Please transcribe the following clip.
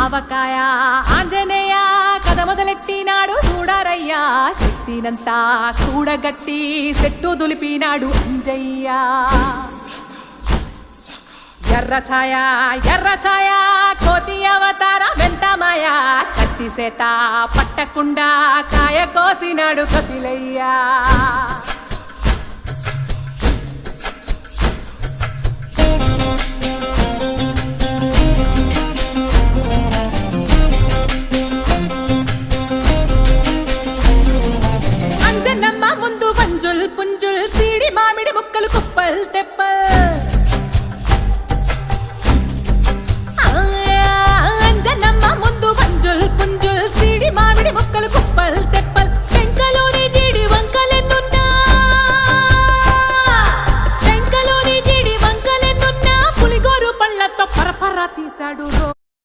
ఆవకాయ ఆంజనేయ కథ మొదలెట్టినాడు చూడారయ్యా శక్తినంతా కూడగట్టి చెట్టు దులిపినాడు అంజయ్య ఎర్ర ఛాయ కోతి అవతార వెంటమాయ కత్తి సేత పట్టకుండా కాయ కోసినాడు కపిలయ్య